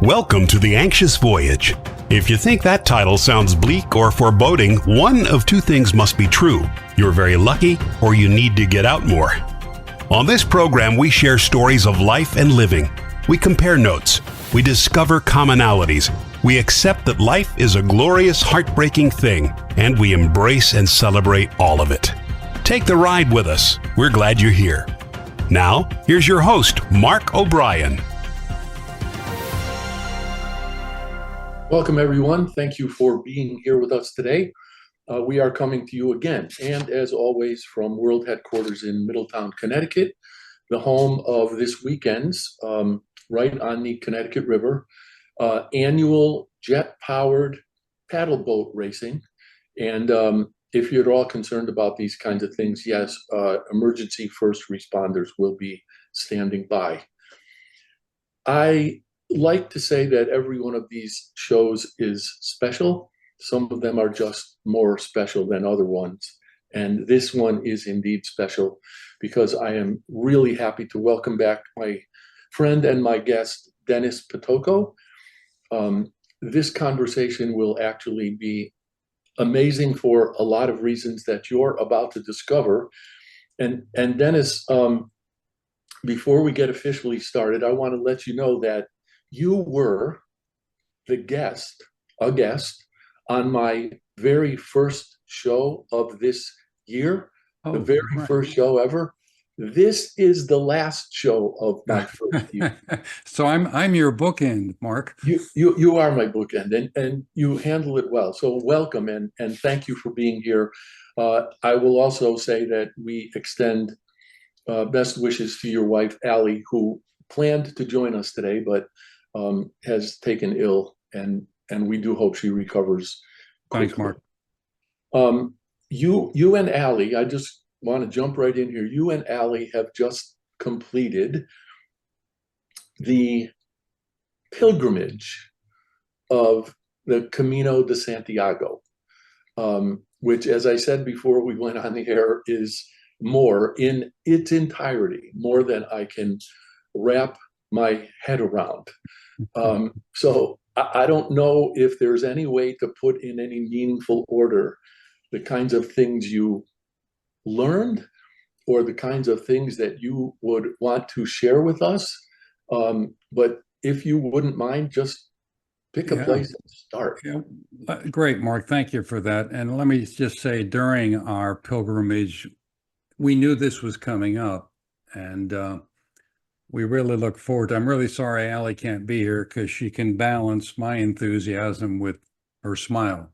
Welcome to The Anxious Voyage. If you think that title sounds bleak or foreboding, one of two things must be true. You're very lucky, or you need to get out more. On this program, we share stories of life and living. We compare notes. We discover commonalities. We accept that life is a glorious, heartbreaking thing, and we embrace and celebrate all of it. Take the ride with us. We're glad you're here. Now, here's your host, Mark O'Brien. Welcome, everyone. Thank you for being here with us today. We are coming to you again, and as always, from world headquarters in Middletown, Connecticut, the home of this weekend's, right on the Connecticut River, annual jet-powered paddle boat racing. And if you're at all concerned about these kinds of things, yes, emergency first responders will be standing by. I like to say that every one of these shows is special. Some of them are just more special than other ones. And this one is indeed special because I am really happy to welcome back my friend and my guest, Dennis Pitocco. This conversation will actually be amazing for a lot of reasons that you're about to discover. And Dennis, before we get officially started, I want to let you know that you were a guest on my very first show of this year, the very first show ever. This is the last show of my first year. So I'm your bookend, Mark. You are my bookend, and you handle it well. So welcome, and thank you for being here. I will also say that we extend best wishes to your wife, Allie, who planned to join us today, but has taken ill, and we do hope she recovers quickly. Thanks, Mark. You and Allie, I just want to jump right in here. You and Allie have just completed the pilgrimage of the Camino de Santiago, which, as I said before we went on the air, is more in its entirety, more than I can wrap my head around. So I don't know if there's any way to put in any meaningful order the kinds of things you learned or the kinds of things that you would want to share with us. But if you wouldn't mind, just pick a place and start. Yeah. Great, Mark. Thank you for that. And let me just say, during our pilgrimage, we knew this was coming up, and we really look forward to. I'm really sorry Allie can't be here because she can balance my enthusiasm with her smile.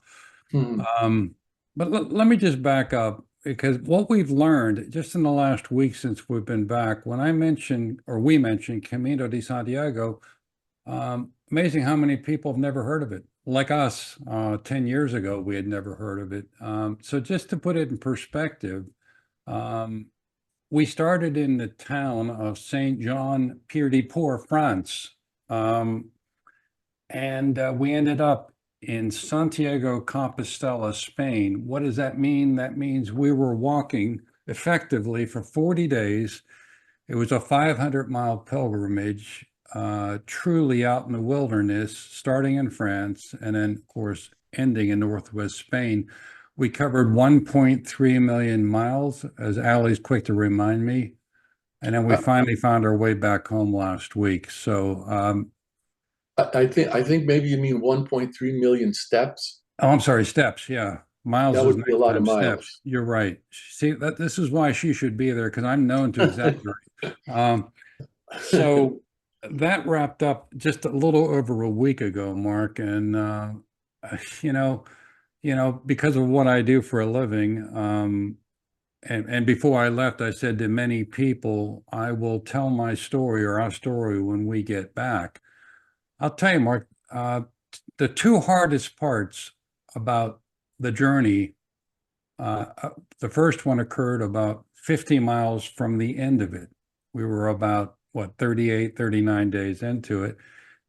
But let me just back up, because what we've learned just in the last week since we've been back, when we mentioned Camino de Santiago, amazing how many people have never heard of it. Like us, 10 years ago, we had never heard of it. So just to put it in perspective, we started in the town of Saint Jean Pied de Port, France, and we ended up in Santiago Compostela, Spain. What does that mean? That means we were walking effectively for 40 days. It was a 500-mile pilgrimage, truly out in the wilderness, starting in France and then, of course, ending in northwest Spain. We covered 1.3 million miles, as Allie's quick to remind me. And then we finally found our way back home last week. So I think maybe you mean 1.3 million steps. Oh, I'm sorry, steps. Yeah. Miles. That would be a lot of miles. Steps. You're right. See, this is why she should be there, because I'm known to exaggerate. So that wrapped up just a little over a week ago, Mark. And, because of what I do for a living, and before I left, I said to many people, I will tell my story or our story when we get back. I'll tell you, Mark, the two hardest parts about the journey, the first one occurred about 50 miles from the end of it. We were about, 38, 39 days into it.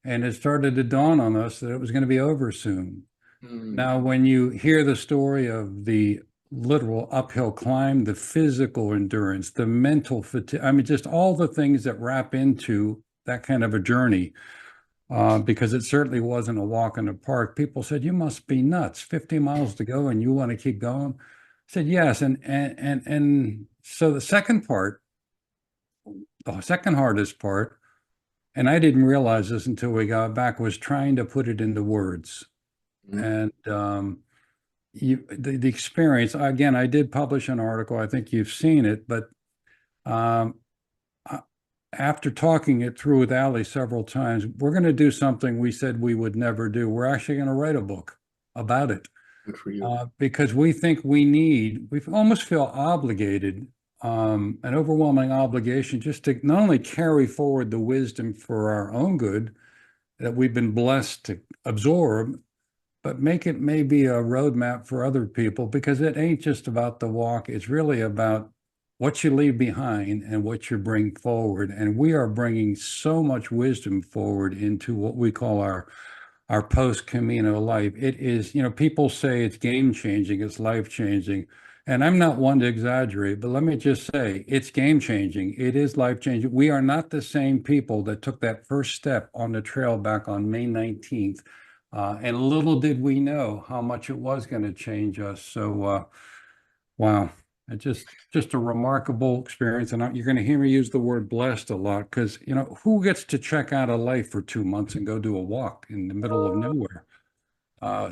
And it started to dawn on us that it was going to be over soon. Now, when you hear the story of the literal uphill climb, the physical endurance, the mental fatigue, I mean, just all the things that wrap into that kind of a journey, because it certainly wasn't a walk in the park. People said, "You must be nuts, 50 miles to go and you want to keep going?" I said, "Yes." And so the second hardest part, and I didn't realize this until we got back, was trying to put it into words. Mhm. And the experience, again, I did publish an article. I think you've seen it, but um, after talking it through with Ali several times, we're going to do something we said we would never do. We're actually going to write a book about it, Good for you. because we think we almost feel obligated, an overwhelming obligation, just to not only carry forward the wisdom for our own good that we've been blessed to absorb, but make it maybe a roadmap for other people, because it ain't just about the walk. It's really about what you leave behind and what you bring forward. And we are bringing so much wisdom forward into what we call our post Camino life. It is, people say it's game changing, it's life changing. And I'm not one to exaggerate, but let me just say it's game changing. It is life changing. We are not the same people that took that first step on the trail back on May 19th. And little did we know how much it was going to change us. So, wow, it's just a remarkable experience. And you're going to hear me use the word blessed a lot, because, who gets to check out of life for 2 months and go do a walk in the middle of nowhere?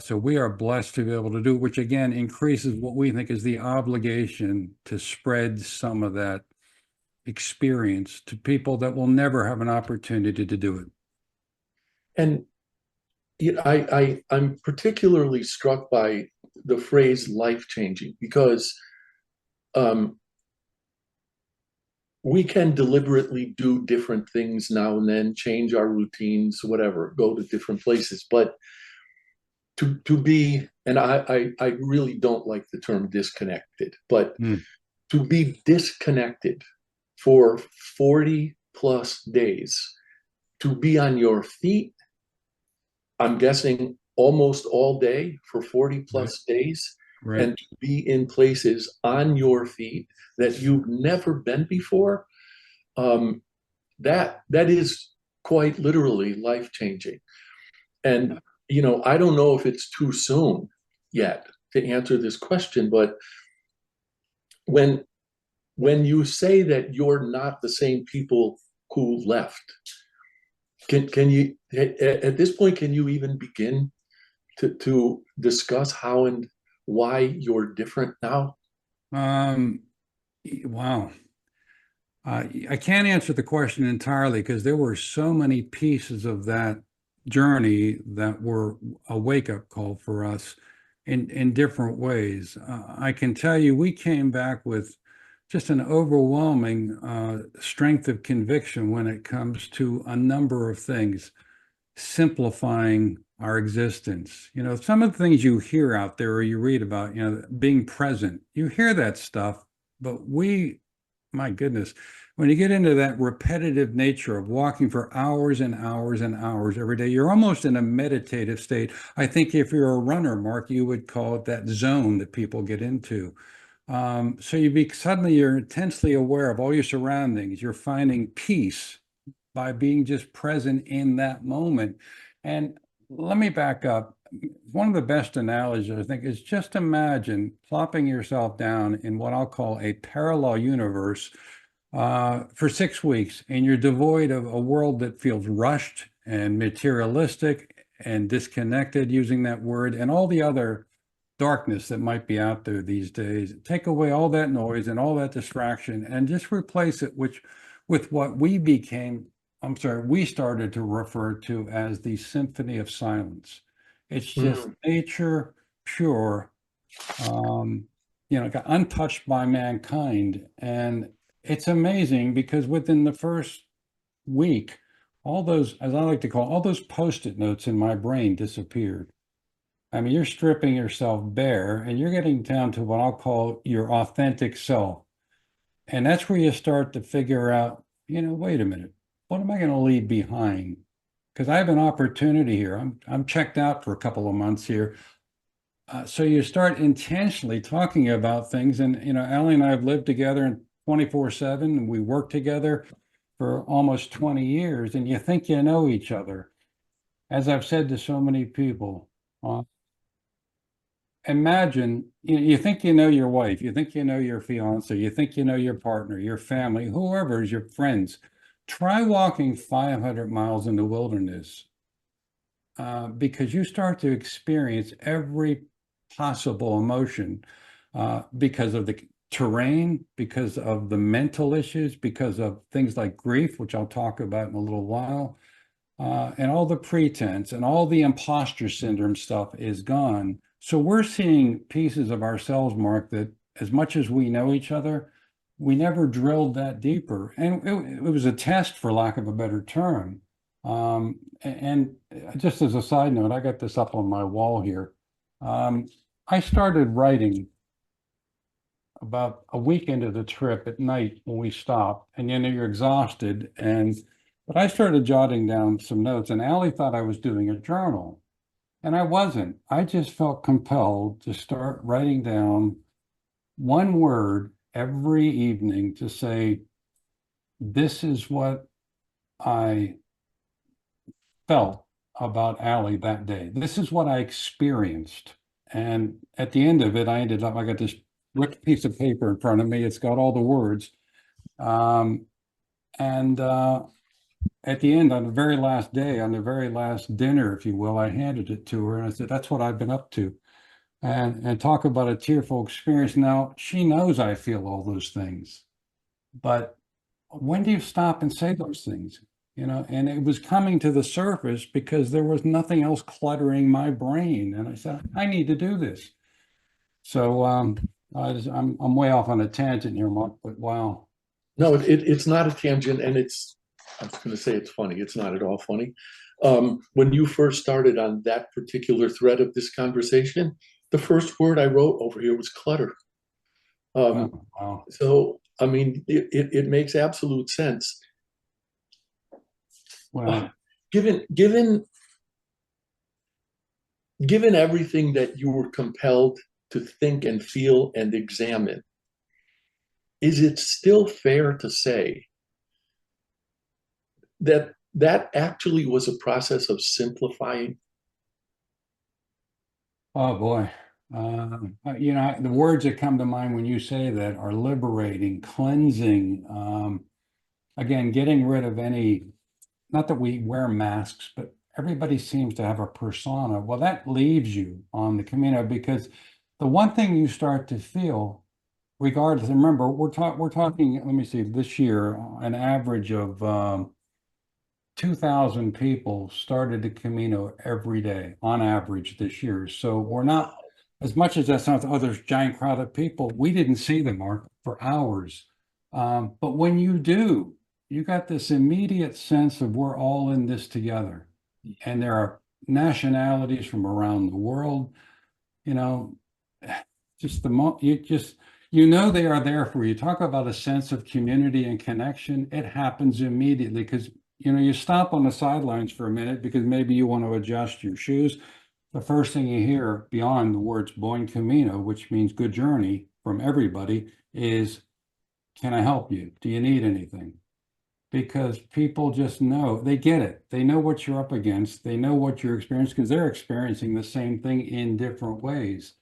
So we are blessed to be able to do it, which again increases what we think is the obligation to spread some of that experience to people that will never have an opportunity to do it. And I'm particularly struck by the phrase life changing, because we can deliberately do different things now and then, change our routines, whatever, go to different places. But to be, and I really don't like the term disconnected, but to be disconnected for 40 plus days, to be on your feet, I'm guessing almost all day for 40 plus days, Right. and to be in places on your feet that you've never been before, that is quite literally life changing. And I don't know if it's too soon yet to answer this question, but when you say that you're not the same people who left, can you at this point, can you even begin to discuss how and why you're different now? Wow. I can't answer the question entirely, because there were so many pieces of that journey that were a wake-up call for us in different ways. I can tell you, we came back with just an overwhelming strength of conviction when it comes to a number of things, simplifying our existence. Some of the things you hear out there or you read about, being present, you hear that stuff, but my goodness, when you get into that repetitive nature of walking for hours and hours and hours every day, you're almost in a meditative state. I think if you're a runner, Mark, you would call it that zone that people get into. So suddenly you're intensely aware of all your surroundings. You're finding peace by being just present in that moment. And let me back up. One of the best analogies, I think, is just imagine plopping yourself down in what I'll call a parallel universe for 6 weeks, and you're devoid of a world that feels rushed and materialistic and disconnected, using that word, and all the other darkness that might be out there these days. Take away all that noise and all that distraction and just replace it with what we started to refer to as the symphony of silence. It's just nature, pure, untouched by mankind. And it's amazing, because within the first week, all those, as I like to call, all those Post-it notes in my brain disappeared. I mean, you're stripping yourself bare and you're getting down to what I'll call your authentic self. And that's where you start to figure out, wait a minute, what am I going to leave behind? Because I have an opportunity here. I'm checked out for a couple of months here. So you start intentionally talking about things. And, Allie and I have lived together 24/7, and we work together for almost 20 years. And you think you know each other. as I've said to so many people, imagine you think you know your wife, you think you know your fiance, you think you know your partner, your family, whoever is your friends. Try walking 500 miles in the wilderness, because you start to experience every possible emotion, because of the terrain, because of the mental issues, because of things like grief, which I'll talk about in a little while, and all the pretense and all the imposter syndrome stuff is gone. So we're seeing pieces of ourselves, Mark, that as much as we know each other, we never drilled that deeper. And it was a test, for lack of a better term. And just as a side note, I got this up on my wall here. I started writing about a week into the trip at night when we stopped, and you're exhausted. But I started jotting down some notes, and Allie thought I was doing a journal. And I wasn't. I just felt compelled to start writing down one word every evening to say, this is what I felt about Allie that day. This is what I experienced. And at the end of it, I got this piece of paper in front of me. It's got all the words. At the end, on the very last day, on the very last dinner, if you will, I handed it to her and I said, that's what I've been up to. And talk about a tearful experience. Now, she knows I feel all those things, but when do you stop and say those things? And it was coming to the surface because there was nothing else cluttering my brain. And I said, I need to do this. So I'm way off on a tangent here, Mark, but wow. No, it's not a tangent, and I was going to say it's funny. It's not at all funny. When you first started on that particular thread of this conversation, the first word I wrote over here was clutter. Wow. So, I mean, it makes absolute sense. Well, given everything that you were compelled to think and feel and examine, is it still fair to say that that actually was a process of simplifying? oh boy. The words that come to mind when you say that are liberating, cleansing, again, getting rid of any, not that we wear masks, but everybody seems to have a persona. Well, that leaves you on the Camino, because the one thing you start to feel, regardless, remember, we're talking, let me see, this year, an average of 2,000 people started the Camino every day on average this year. So we're not, as much as that sounds, oh, there's a giant crowd of people, we didn't see them, Mark, for hours. But when you do, you got this immediate sense of we're all in this together. And there are nationalities from around the world, just they are there for you. Talk about a sense of community and connection. It happens immediately because, you stop on the sidelines for a minute because maybe you want to adjust your shoes. The first thing you hear beyond the words Buen Camino, which means good journey from everybody, is, can I help you? Do you need anything? Because people just know, they get it. They know what you're up against. They know what you're experiencing because they're experiencing the same thing in different ways.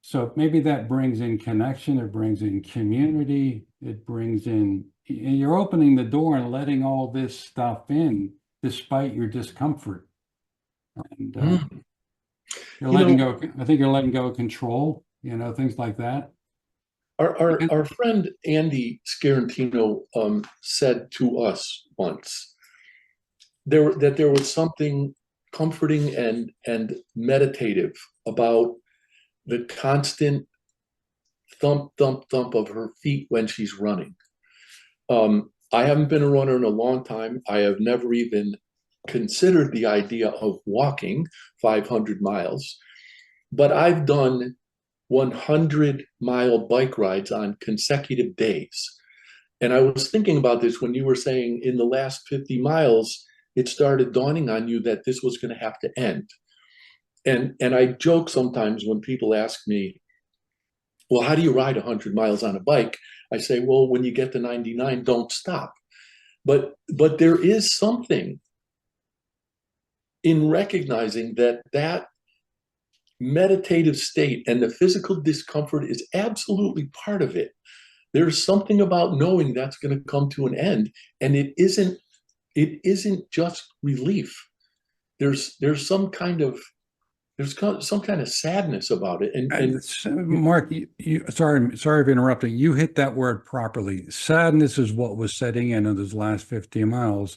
So maybe that brings in connection, it brings in community, it brings in, and you're opening the door and letting all this stuff in despite your discomfort. And you're letting go, I think you're letting go of control, things like that. Our friend Andy Scarantino said to us once that there was something comforting and meditative about the constant thump, thump, thump of her feet when she's running. I haven't been a runner in a long time. I have never even considered the idea of walking 500 miles, but I've done 100-mile bike rides on consecutive days. And I was thinking about this when you were saying in the last 50 miles, it started dawning on you that this was going to have to end. And I joke sometimes when people ask me, well, how do you ride 100 miles on a bike? I say, well, when you get to 99, don't stop. But there is something in recognizing that that meditative state and the physical discomfort is absolutely part of it. There's something about knowing that's going to come to an end, and it isn't just relief. There's some kind of sadness about it. And Mark, sorry for interrupting. You hit that word properly. Sadness is what was setting in those last 50 miles.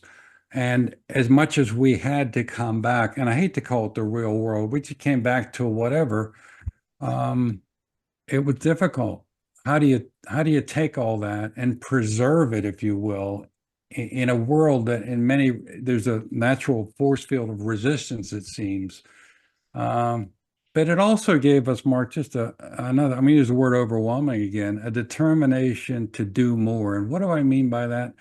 And as much as we had to come back, and I hate to call it the real world, we just came back to whatever. It was difficult. How do you take all that and preserve it, if you will, in a world that there's a natural force field of resistance, it seems. But it also gave us, Mark, just another, I'm going to use the word overwhelming again, a determination to do more. And what do I mean by that?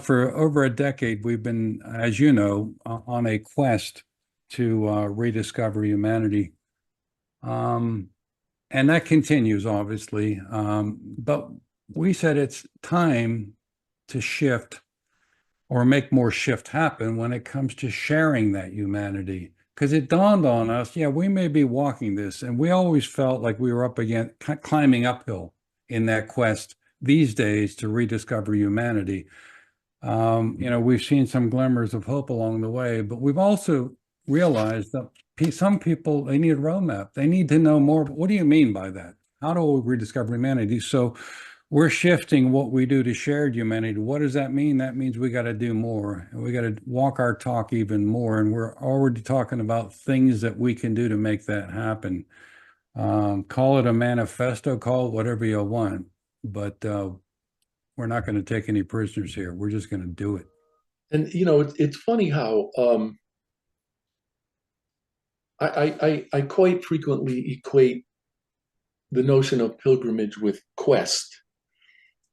For over a decade, we've been, as you know, on a quest to rediscover humanity. And that continues, obviously. But we said it's time to shift or make more shift happen when it comes to sharing that humanity. Because it dawned on us, yeah, we may be walking this, and we always felt like we were up against climbing uphill in that quest these days to rediscover humanity. We've seen some glimmers of hope along the way, but we've also realized that some people, they need a roadmap. They need to know more. What do you mean by that? How do we rediscover humanity? So we're shifting what we do to shared humanity. What does that mean? That means we got to do more, and we got to walk our talk even more. And we're already talking about things that we can do to make that happen. Call it a manifesto, call it whatever you want, but we're not going to take any prisoners here. We're just going to do it. And it's funny how I quite frequently equate the notion of pilgrimage with quest.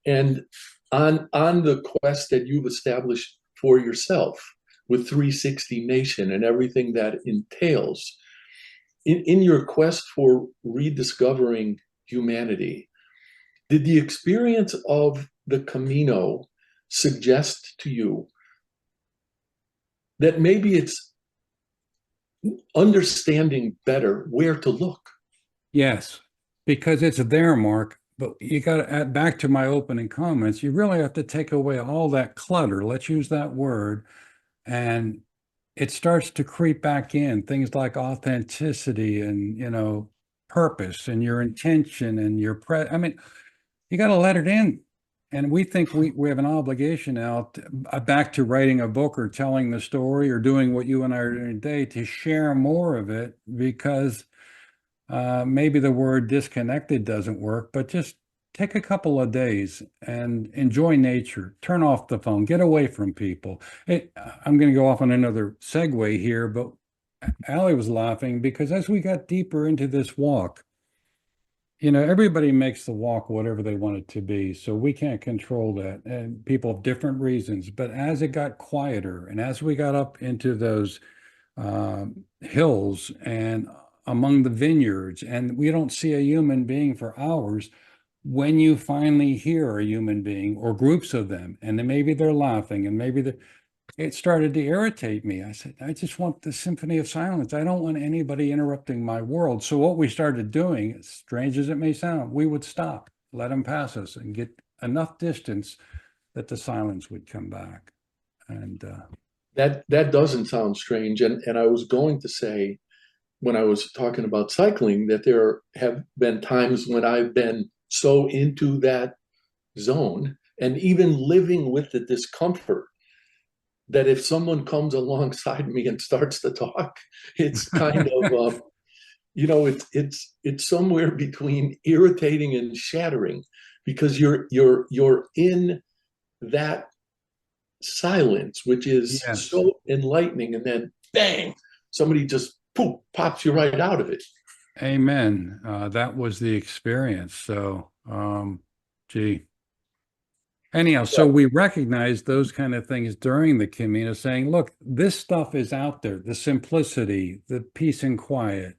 And on the quest that you've established for yourself with 360 Nation and everything that entails, in your quest for rediscovering humanity, did the experience of the Camino suggest to you that maybe it's understanding better where to look? Yes, because it's there, Mark. But you got to add back to my opening comments. You really have to take away all that clutter. Let's use that word. And it starts to creep back in things like authenticity and, purpose and your intention and you got to let it in. And we think we have an obligation now back to writing a book or telling the story or doing what you and I are doing today to share more of it, because maybe the word disconnected doesn't work, but just take a couple of days and enjoy nature, turn off the phone, get away from people. I'm going to go off on another segue here, but Allie was laughing because as we got deeper into this walk, everybody makes the walk whatever they want it to be. So we can't control that. And people have different reasons. But as it got quieter and as we got up into those hills and among the vineyards, and we don't see a human being for hours, when you finally hear a human being or groups of them, and then maybe they're laughing and it started to irritate me. I said, I just want the symphony of silence. I don't want anybody interrupting my world. So what we started doing, as strange as it may sound, we would stop, let them pass us and get enough distance that the silence would come back. And that doesn't sound strange. And I was going to say, when I was talking about cycling, that there have been times when I've been so into that zone and even living with the discomfort that if someone comes alongside me and starts to talk, it's kind of, it's somewhere between irritating and shattering, because you're in that silence, which is so enlightening, and then bang, somebody just poof, pops you right out of it. Amen. That was the experience. So, anyhow, so we recognize those kind of things during the Camino, saying, look, this stuff is out there, the simplicity, the peace and quiet,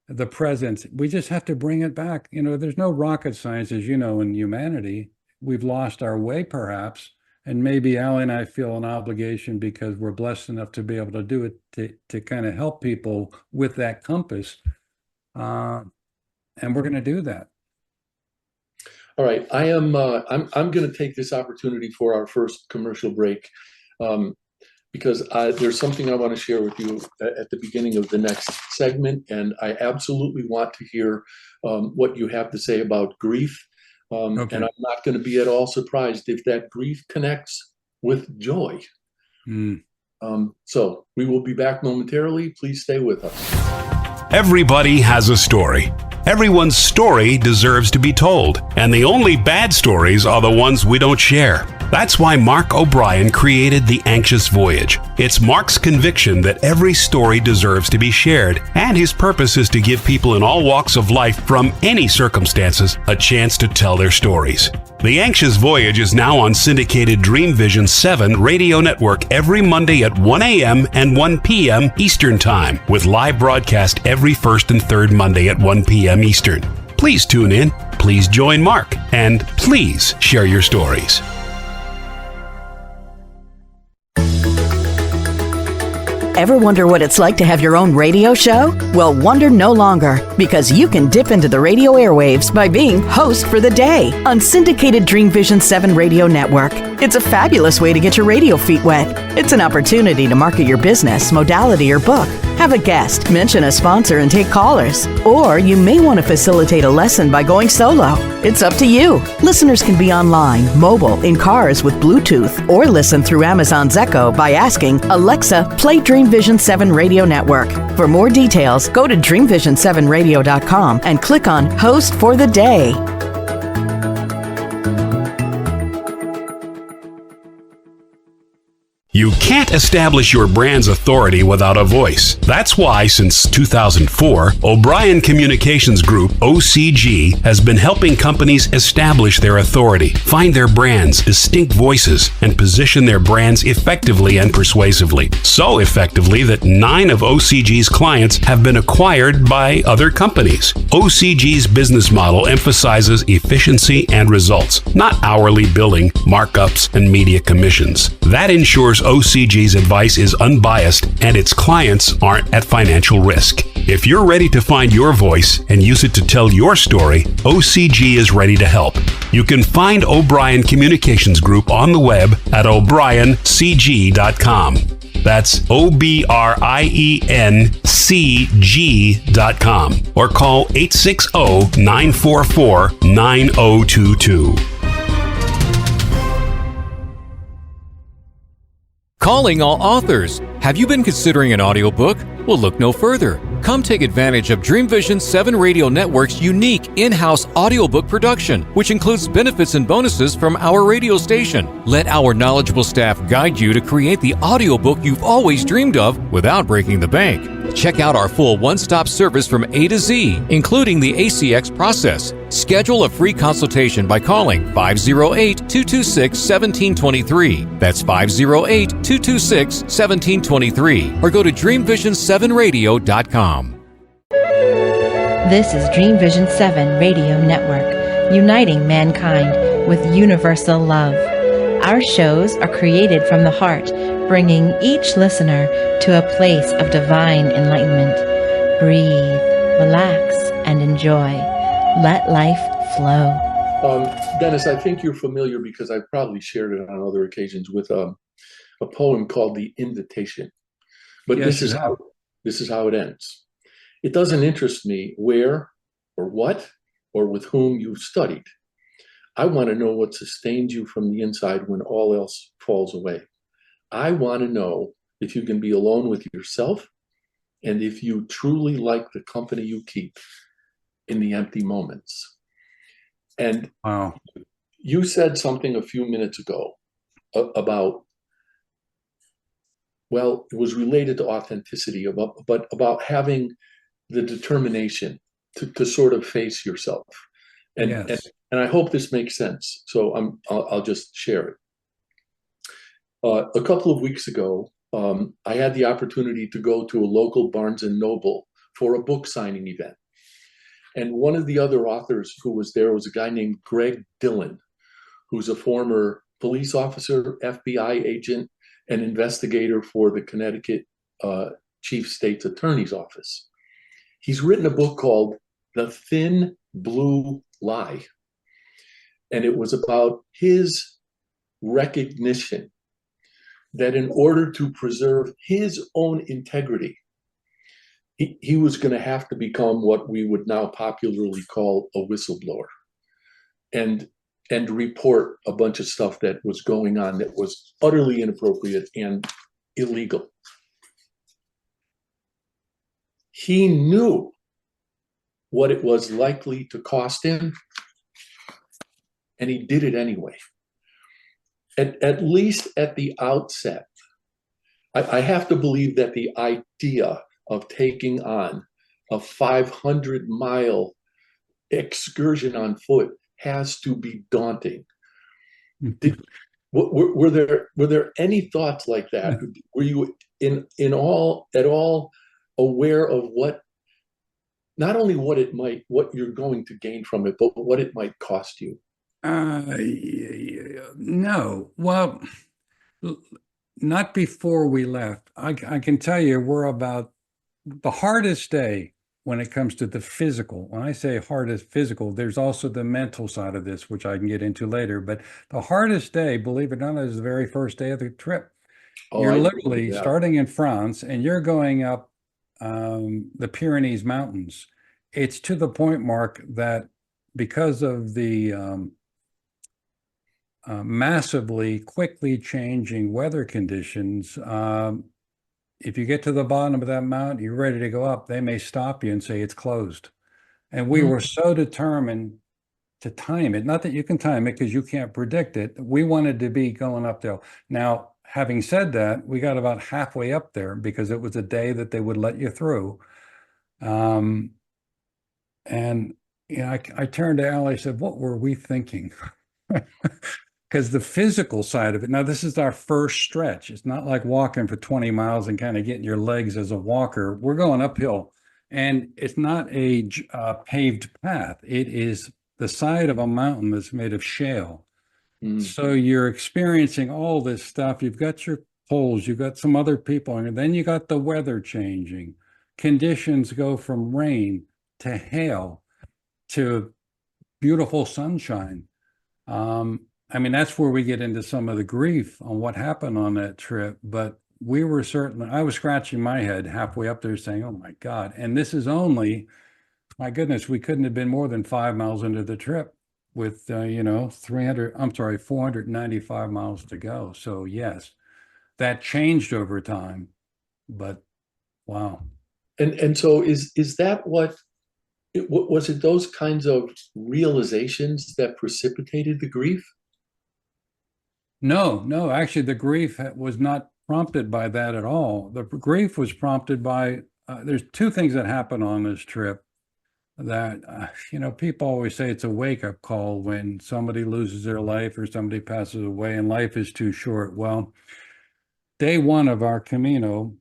the presence. We just have to bring it back. There's no rocket science, as you know, in humanity. We've lost our way, perhaps, And maybe Allie and I feel an obligation because we're blessed enough to be able to do it to kind of help people with that compass. And we're going to do that. All right, I'm going to take this opportunity for our first commercial break because there's something I want to share with you at the beginning of the next segment, and I absolutely want to hear what you have to say about grief. Okay. And I'm not going to be at all surprised if that grief connects with joy. So we will be back momentarily. Please stay with us. Everybody has a story. Everyone's story deserves to be told, and the only bad stories are the ones we don't share. That's why Mark O'Brien created The Anxious Voyage. It's Mark's conviction that every story deserves to be shared, and his purpose is to give people in all walks of life from any circumstances a chance to tell their stories. The Anxious Voyage is now on syndicated Dream Vision 7 radio network every Monday at 1 a.m. and 1 p.m. Eastern Time, with live broadcast every first and third Monday at 1 p.m. Eastern. Please tune in, please join Mark, and please share your stories. Ever wonder what it's like to have your own radio show? Well, wonder no longer, because you can dip into the radio airwaves by being host for the day on syndicated Dream Vision 7 radio network. It's a fabulous way to get your radio feet wet. It's an opportunity to market your business, modality, or book. Have a guest, mention a sponsor, and take callers. Or you may want to facilitate a lesson by going solo. It's up to you. Listeners can be online, mobile, in cars with Bluetooth, or listen through Amazon's Echo by asking, Alexa, play Dream Vision 7 Radio Network. For more details, go to dreamvision7radio.com and click on Host for the Day. You can't establish your brand's authority without a voice. That's why, since 2004, O'Brien Communications Group, OCG, has been helping companies establish their authority, find their brand's distinct voices, and position their brands effectively and persuasively. So effectively that 9 of OCG's clients have been acquired by other companies. OCG's business model emphasizes efficiency and results, not hourly billing, markups, and media commissions. That ensures OCG's advice is unbiased and its clients aren't at financial risk. If you're ready to find your voice and use it to tell your story, OCG is ready to help. You can find O'Brien Communications Group on the web at o'briencg.com. That's OBRIENCG.com, or call 860-944-9022. Calling all authors. Have you been considering an audiobook? Well, look no further. Come take advantage of Dream Vision 7 Radio Network's unique in-house audiobook production, which includes benefits and bonuses from our radio station. Let our knowledgeable staff guide you to create the audiobook you've always dreamed of without breaking the bank. Check out our full one-stop service from A to Z, including the ACX process. Schedule a free consultation by calling 508-226-1723. That's 508-226-1723. Or go to dreamvision7radio.com. This is Dream Vision 7 Radio Network, uniting mankind with universal love. Our shows are created from the heart, bringing each listener to a place of divine enlightenment. Breathe, relax, and enjoy. Let life flow. Dennis, I think you're familiar, because I've probably shared it on other occasions, with a poem called The Invitation. But Yes, this is how it ends. It doesn't interest me where or what or with whom you've studied. I want to know what sustains you from the inside when all else falls away. I want to know if you can be alone with yourself, and if you truly like the company you keep in the empty moments. And Wow. you said something a few minutes ago about, well, it was related to authenticity, but about having the determination to sort of face yourself. And, Yes. and I hope this makes sense. So I'll just share it. A couple of weeks ago, I had the opportunity to go to a local Barnes & Noble for a book signing event. And one of the other authors who was there was a guy named Greg Dillon, who's a former police officer, FBI agent, and investigator for the Connecticut Chief State's Attorney's Office. He's written a book called The Thin Blue Lie. And it was about his recognition that in order to preserve his own integrity, he was going to have to become what we would now popularly call a whistleblower and report a bunch of stuff that was going on that was utterly inappropriate and illegal. He knew what it was likely to cost him, and he did it anyway. At least at the outset, I have to believe that the idea of taking on a 500-mile excursion on foot has to be daunting. Were there any thoughts like that? Were you at all aware of what, not only what you're going to gain from it, but what it might cost you? No. Well, not before we left. I can tell you we're about the hardest day when it comes to the physical. When I say hardest physical, there's also the mental side of this, which I can get into later. But the hardest day, believe it or not, is the very first day of the trip. You're literally starting in France and you're going up the Pyrenees Mountains. It's to the point, Mark, that because of the massively, quickly changing weather conditions, if you get to the bottom of that mountain, you're ready to go up, they may stop you and say it's closed. And we were so determined to time it, not that you can time it because you can't predict it. We wanted to be going up there. Now, having said that, we got about halfway up there because it was a day that they would let you through. And you know, I turned to Al, I said, what were we thinking? Because the physical side of it, now this is our first stretch. It's not like walking for 20 miles and kind of getting your legs as a walker. We're going uphill, and it's not a paved path. It is the side of a mountain that's made of shale. So you're experiencing all this stuff. You've got your poles, you've got some other people, and then you got the weather changing. Conditions go from rain to hail to beautiful sunshine. I mean, that's where we get into some of the grief on what happened on that trip. But we were certainly, I was scratching my head halfway up there saying, oh my God. And this is only, my goodness, we couldn't have been more than 5 miles into the trip with, 495 miles to go. So yes, that changed over time, but wow. And so is that what was it, those kinds of realizations that precipitated the grief? No, actually the grief was not prompted by that at all. The grief was prompted by, there's two things that happen on this trip that, people always say it's a wake-up call when somebody loses their life or somebody passes away and life is too short. Well, day one of our Camino,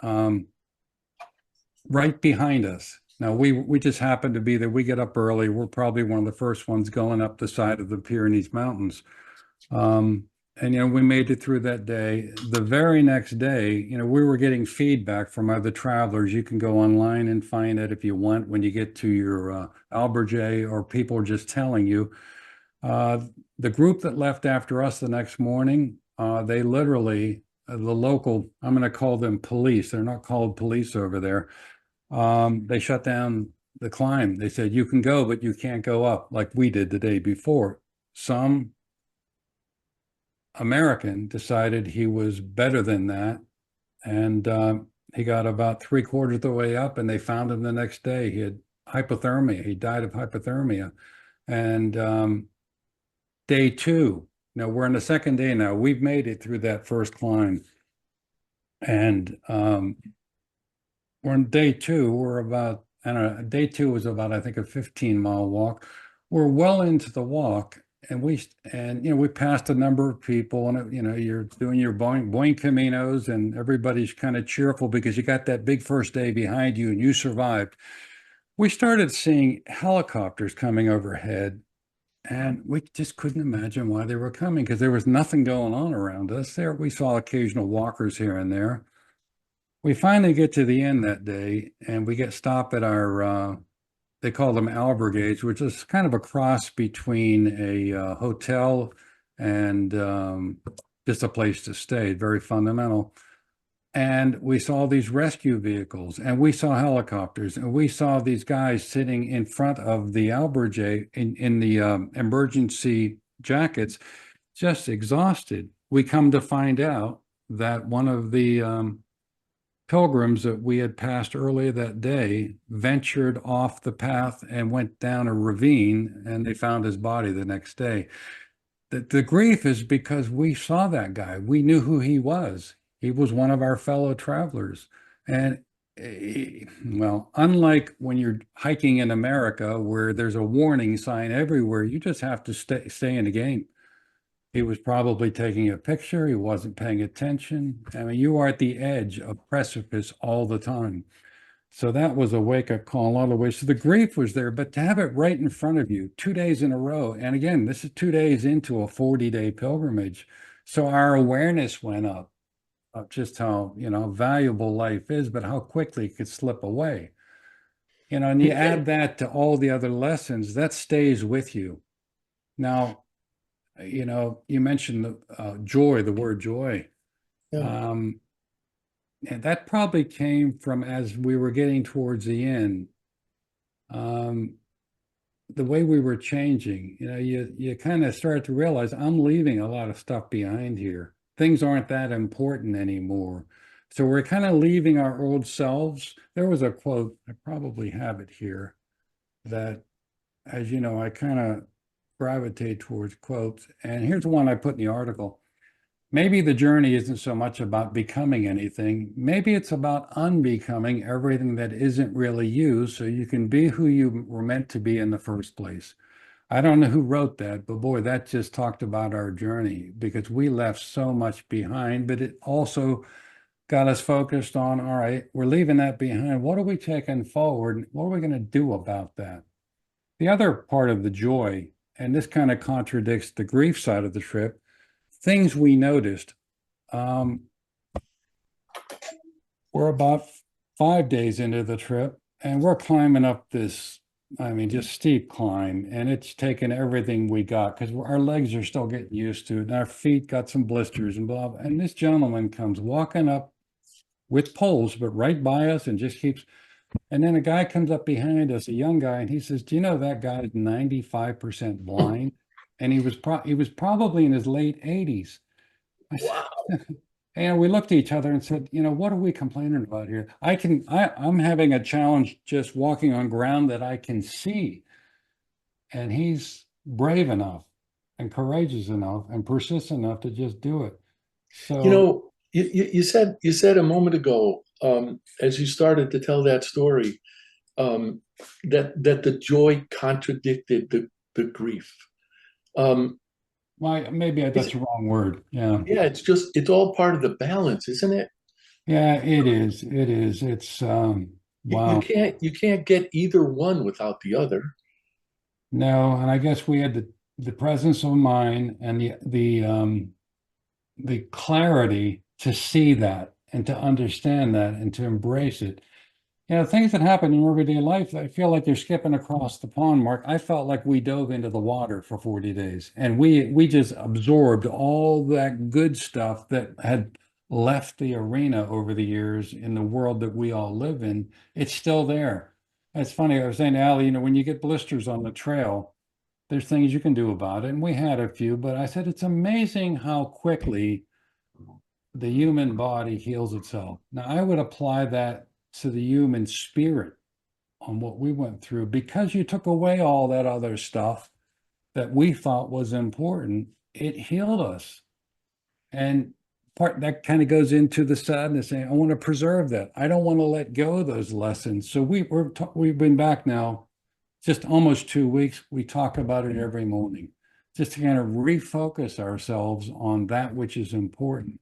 right behind us. Now, we just happened to be there. We get up early. We're probably one of the first ones going up the side of the Pyrenees Mountains. And, we made it through that day. The very next day, we were getting feedback from other travelers. You can go online and find it if you want when you get to your albergue, or people are just telling you. The group that left after us the next morning, they literally, the local, I'm going to call them police. They're not called police over there. They shut down the climb. They said, you can go, but you can't go up like we did the day before. Some American decided he was better than that. And he got about 3/4 of the way up and they found him the next day. He had hypothermia. He died of hypothermia. And day two, now we're on the second day now. We've made it through that first climb. And we're on day two. We're about, day two was about, I think, a 15-mile walk. We're well into the walk. And we passed a number of people, and you're doing your Boing Caminos, and everybody's kind of cheerful because you got that big first day behind you and you survived. We started seeing helicopters coming overhead, And we just couldn't imagine why they were coming because there was nothing going on around us there. We saw occasional walkers here and there. We finally get to the end that day and we get stopped at our, they call them albergues, which is kind of a cross between a hotel and just a place to stay, very fundamental. And we saw these rescue vehicles and we saw helicopters and we saw these guys sitting in front of the albergue in the emergency jackets, just exhausted. We come to find out that one of the pilgrims that we had passed earlier that day ventured off the path and went down a ravine, and they found his body the next day. The grief is because we saw that guy. We knew who he was. He was one of our fellow travelers. And well, unlike when you're hiking in America where there's a warning sign everywhere, you just have to stay in the game. He was probably taking a picture. He wasn't paying attention. I mean, you are at the edge of precipice all the time. So that was a wake-up call in a lot of ways. So the grief was there, but to have it right in front of you 2 days in a row, and again, this is 2 days into a 40-day pilgrimage. So our awareness went up of just how, valuable life is, but how quickly it could slip away. And you add that to all the other lessons, that stays with you. Now, you mentioned the joy, the word joy. Yeah. And that probably came from as we were getting towards the end, the way we were changing. You kind of start to realize I'm leaving a lot of stuff behind here. Things aren't that important anymore. So we're kind of leaving our old selves. There was a quote, I probably have it here, that, as you know, I kind of gravitate towards quotes. And here's one I put in the article. Maybe the journey isn't so much about becoming anything. Maybe it's about unbecoming everything that isn't really you, so you can be who you were meant to be in the first place. I don't know who wrote that, but boy, that just talked about our journey because we left so much behind, but it also got us focused on, all right, we're leaving that behind. What are we taking forward? What are we going to do about that? The other part of the joy, and this kind of contradicts the grief side of the trip, things we noticed. We're about 5 days into the trip and we're climbing up this, just steep climb, and it's taken everything we got because our legs are still getting used to it and our feet got some blisters and blah, blah. And this gentleman comes walking up with poles, but right by us and just keeps, and then a guy comes up behind us, a young guy, and he says, do you know that guy is 95% blind? And he was probably in his late 80s. Wow. And we looked at each other and said, what are we complaining about here? I'm having a challenge just walking on ground that I can see. And he's brave enough and courageous enough and persistent enough to just do it. So, you said a moment ago, as you started to tell that story, that the joy contradicted the grief. Maybe that's the wrong word. Yeah. Yeah, it's all part of the balance, isn't it? Yeah, it is. It is. It's wow. You can't get either one without the other. No, and I guess we had the presence of mind and the clarity to see that and to understand that and to embrace it. Things that happen in everyday life, I feel like you're skipping across the pond, Mark. I felt like we dove into the water for 40 days and we just absorbed all that good stuff that had left the arena over the years in the world that we all live in. It's still there. It's funny. I was saying to Allie, when you get blisters on the trail, there's things you can do about it. And we had a few, but I said, it's amazing how quickly the human body heals itself. Now, I would apply that to the human spirit on what we went through, because you took away all that other stuff that we thought was important. It healed us. And part that kind of goes into the sadness, saying, I want to preserve that. I don't want to let go of those lessons. So we've been back now just almost 2 weeks. We talk about it every morning, just to kind of refocus ourselves on that which is important.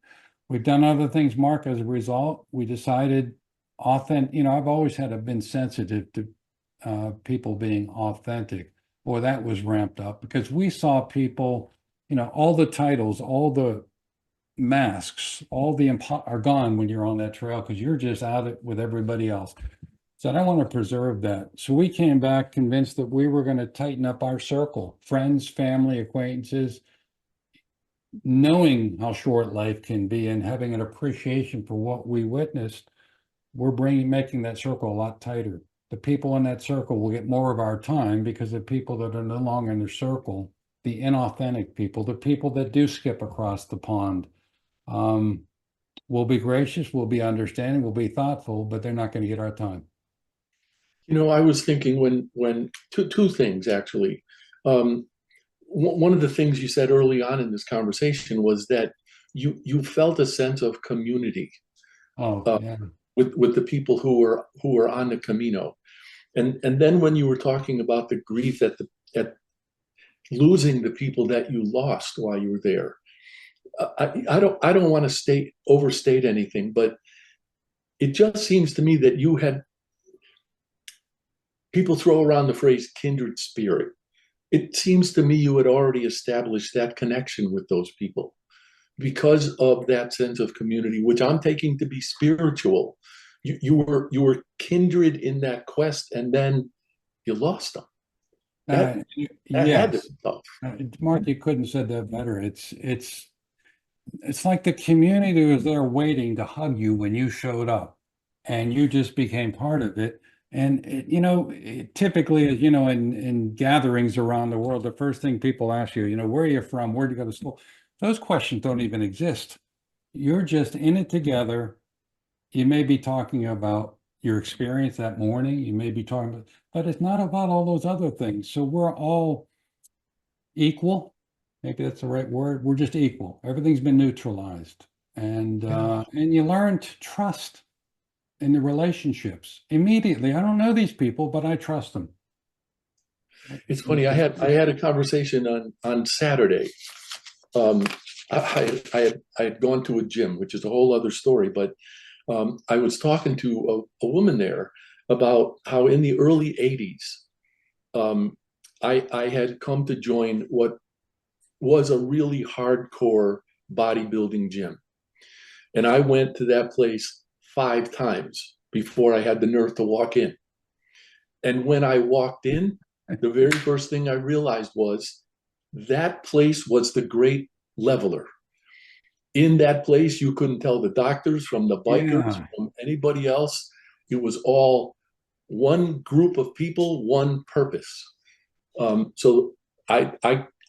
We've done other things, Mark, as a result. We decided I've always been sensitive to people being authentic. boy, that was ramped up because we saw people, all the titles, all the masks, are gone when you're on that trail because you're just out with everybody else. So I want to preserve that. So we came back convinced that we were going to tighten up our circle, friends, family, acquaintances, knowing how short life can be and having an appreciation for what we witnessed. We're making that circle a lot tighter. The people in that circle will get more of our time because the people that are no longer in their circle, the inauthentic people, the people that do skip across the pond, will be gracious, will be understanding, will be thoughtful, but they're not going to get our time. I was thinking when two things actually. One of the things you said early on in this conversation was that you felt a sense of community with the people who were on the Camino, and then when you were talking about the grief at losing the people that you lost while you were there, I don't want to overstate anything, but it just seems to me that you had. People throw around the phrase kindred spirit. It seems to me you had already established that connection with those people because of that sense of community, which I'm taking to be spiritual. You were kindred in that quest, and then you lost them. That had to be tough. Mark, you couldn't have said that better. It's like the community was there waiting to hug you when you showed up, and you just became part of it. And, typically, in gatherings around the world, the first thing people ask you, where are you from? Where do you go to school? Those questions don't even exist. You're just in it together. You may be talking about your experience that morning. You may be talking about, but it's not about all those other things. So we're all equal. Maybe that's the right word. We're just equal. Everything's been neutralized. And you learn to trust in the relationships immediately. I don't know these people, but I trust them. It's funny. I had a conversation on Saturday. I had gone to a gym, which is a whole other story, but I was talking to a woman there about how in the early 80s, I had come to join what was a really hardcore bodybuilding gym. And I went to that place 5 times before I had the nerve to walk in. And when I walked in, the very first thing I realized was that place was the great leveler. In that place, you couldn't tell the doctors from the bikers, from anybody else. It was all one group of people, one purpose. So I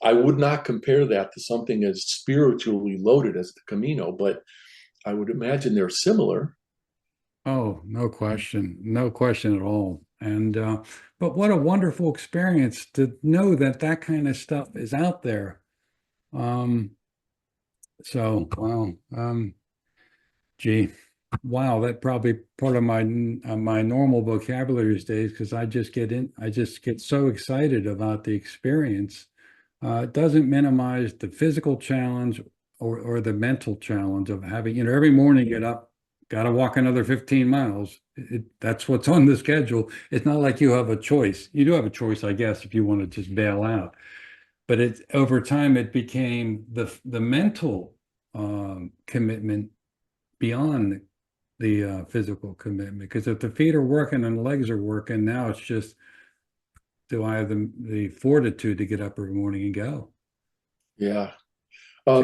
would not compare that to something as spiritually loaded as the Camino, but I would imagine they're similar. Oh, no question at all. And but what a wonderful experience to know that kind of stuff is out there. So wow, wow, that probably part of my normal vocabulary these days, because I just get so excited about the experience. It doesn't minimize the physical challenge or the mental challenge of having, every morning get up. Got to walk another 15 miles. That's what's on the schedule. It's not like you have a choice. You do have a choice, I guess, if you want to just bail out. But over time, it became the mental commitment beyond the physical commitment. Because if the feet are working and the legs are working, now it's just, do I have the fortitude to get up every morning and go? Yeah. I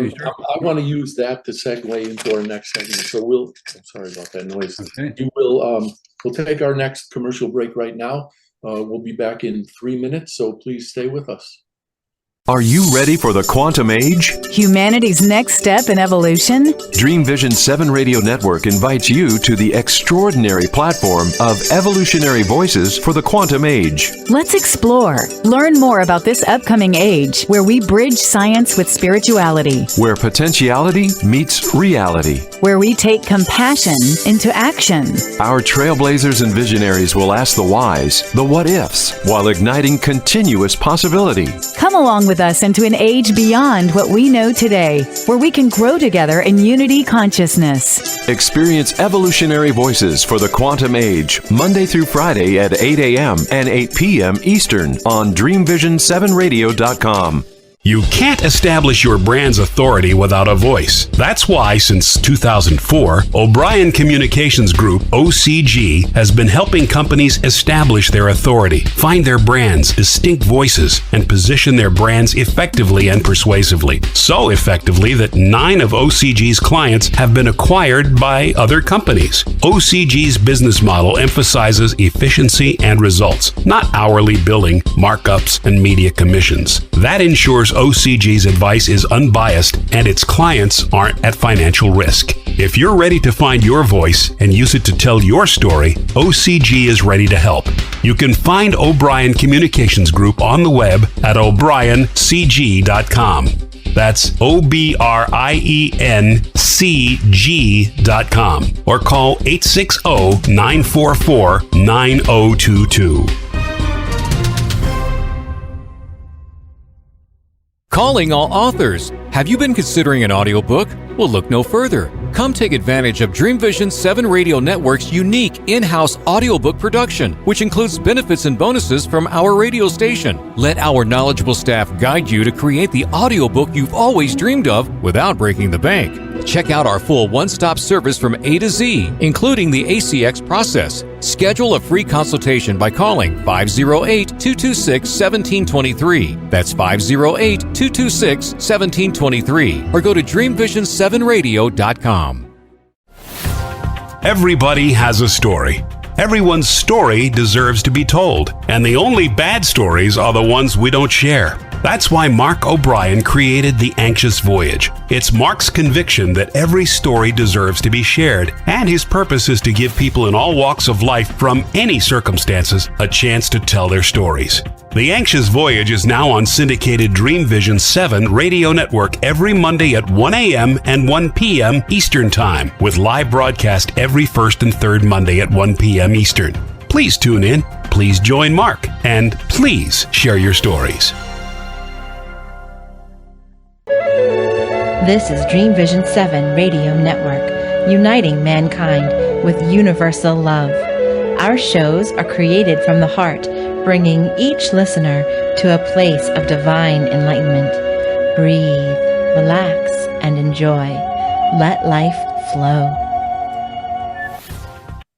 want to use that to segue into our next segment. So I'm sorry about that noise. Okay. We'll take our next commercial break right now. We'll be back in 3 minutes, so please stay with us. Are you ready for the quantum age? Humanity's next step in evolution? Dream Vision 7 Radio Network invites you to the extraordinary platform of evolutionary voices for the quantum age. Let's explore. Learn more about this upcoming age where we bridge science with spirituality. Where potentiality meets reality. Where we take compassion into action. Our trailblazers and visionaries will ask the whys, the what ifs, while igniting continuous possibility. Come along with with us into an age beyond what we know today, where we can grow together in unity consciousness. Experience evolutionary voices for the quantum age, Monday through Friday at 8 a.m. and 8 p.m. Eastern on DreamVision7Radio.com. You can't establish your brand's authority without a voice. That's why, since 2004, O'Brien Communications Group, OCG, has been helping companies establish their authority, find their brands' distinct voices, and position their brands effectively and persuasively. So effectively that 9 of OCG's clients have been acquired by other companies. OCG's business model emphasizes efficiency and results, not hourly billing, markups, and media commissions. That ensures OCG's advice is unbiased and its clients aren't at financial risk. If you're ready to find your voice and use it to tell your story, OCG is ready to help. You can find O'Brien Communications Group on the web at o'briencg.com. That's OBRIENCG.com, or call 860-944-9022. Calling all authors. Have you been considering an audiobook? Well, look no further. Come take advantage of Dream Vision 7 Radio Network's unique in-house audiobook production, which includes benefits and bonuses from our radio station. Let our knowledgeable staff guide you to create the audiobook you've always dreamed of without breaking the bank. Check out our full one-stop service from A to Z, including the ACX process. Schedule a free consultation by calling 508-226-1723. That's 508-226-1723. Or go to DreamVision7Radio.com. Everybody has a story. Everyone's story deserves to be told, and the only bad stories are the ones we don't share. That's why Mark O'Brien created The Anxious Voyage. It's Mark's conviction that every story deserves to be shared, and his purpose is to give people in all walks of life from any circumstances a chance to tell their stories. The Anxious Voyage is now on syndicated Dream Vision 7 radio network every Monday at 1 a.m. and 1 p.m. Eastern Time, with live broadcast every first and third Monday at 1 p.m. Eastern. Please tune in, please join Mark, and please share your stories. This is Dream Vision 7 Radio Network, uniting mankind with universal love. Our shows are created from the heart, bringing each listener to a place of divine enlightenment. Breathe, relax, and enjoy. Let life flow.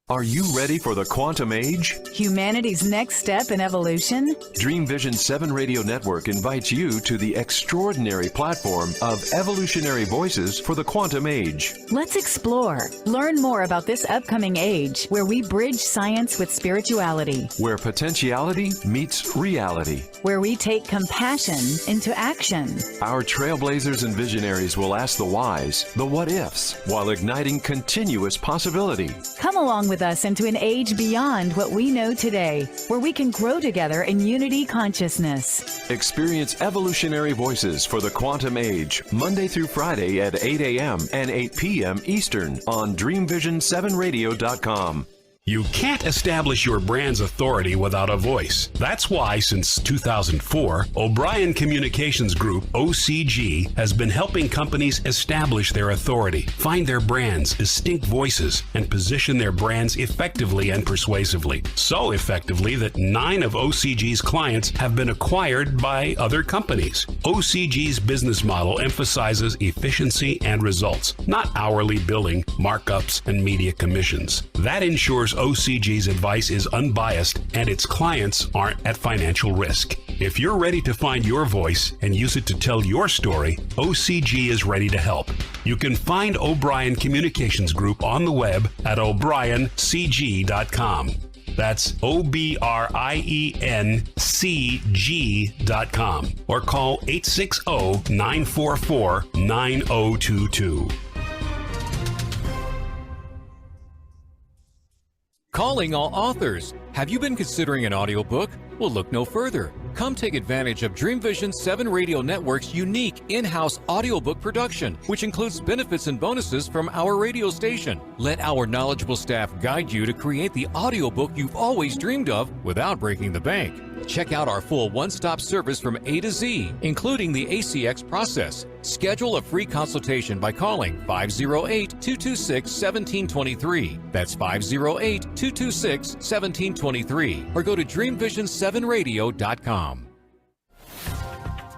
Are you ready for the quantum age? Humanity's next step in evolution? Dream Vision 7 Radio Network invites you to the extraordinary platform of evolutionary voices for the quantum age. Let's explore. Learn more about this upcoming age where we bridge science with spirituality. Where potentiality meets reality. Where we take compassion into action. Our trailblazers and visionaries will ask the whys, the what ifs, while igniting continuous possibility. Come along with us into an age beyond what we know today, where we can grow together in unity consciousness. Experience evolutionary voices for the quantum age, Monday through Friday at 8 a.m. and 8 p.m. Eastern on DreamVision7Radio.com. You can't establish your brand's authority without a voice. That's why, since 2004, O'Brien Communications Group, OCG, has been helping companies establish their authority, find their brands' distinct voices, and position their brands effectively and persuasively. So effectively that 9 of OCG's clients have been acquired by other companies. OCG's business model emphasizes efficiency and results, not hourly billing, markups, and media commissions. That ensures OCG's advice is unbiased and its clients aren't at financial risk. If you're ready to find your voice and use it to tell your story, OCG is ready to help. You can find O'Brien Communications Group on the web at o'briencg.com. That's OBRIENCG.com, or call 860-944-9022. Calling all authors. Have you been considering an audiobook? Well, look no further. Come take advantage of Dream Vision 7 Radio Network's unique in-house audiobook production, which includes benefits and bonuses from our radio station. Let our knowledgeable staff guide you to create the audiobook you've always dreamed of without breaking the bank. Check out our full one-stop service from A to Z, including the ACX process. Schedule a free consultation by calling 508-226-1723. That's 508-226-1723. Or go to dreamvision7radio.com.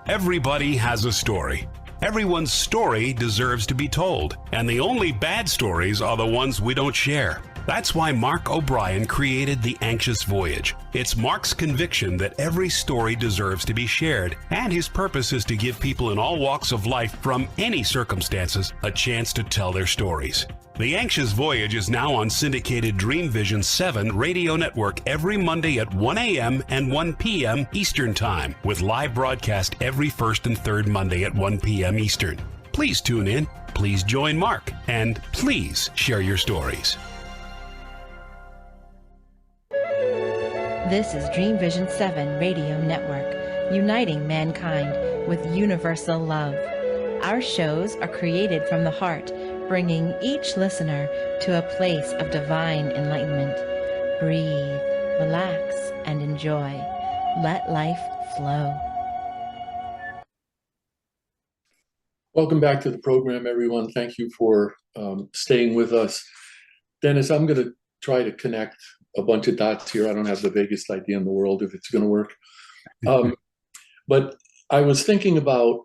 Everybody has a story. Everyone's story deserves to be told, and the only bad stories are the ones we don't share. That's why Mark O'Brien created The Anxious Voyage. It's Mark's conviction that every story deserves to be shared, and his purpose is to give people in all walks of life from any circumstances a chance to tell their stories. The Anxious Voyage is now on syndicated Dream Vision 7 radio network every Monday at 1 a.m. and 1 p.m. Eastern Time, with live broadcast every first and third Monday at 1 p.m. Eastern. Please tune in, please join Mark, and please share your stories. This is Dream Vision 7 Radio Network, uniting mankind with universal love. Our shows are created from the heart, bringing each listener to a place of divine enlightenment. Breathe, relax, and enjoy. Let life flow. Welcome back to the program, everyone. Thank you for staying with us. Dennis, I'm going to try to connect a bunch of dots here. I don't have the vaguest idea in the world if it's going to work. But I was thinking about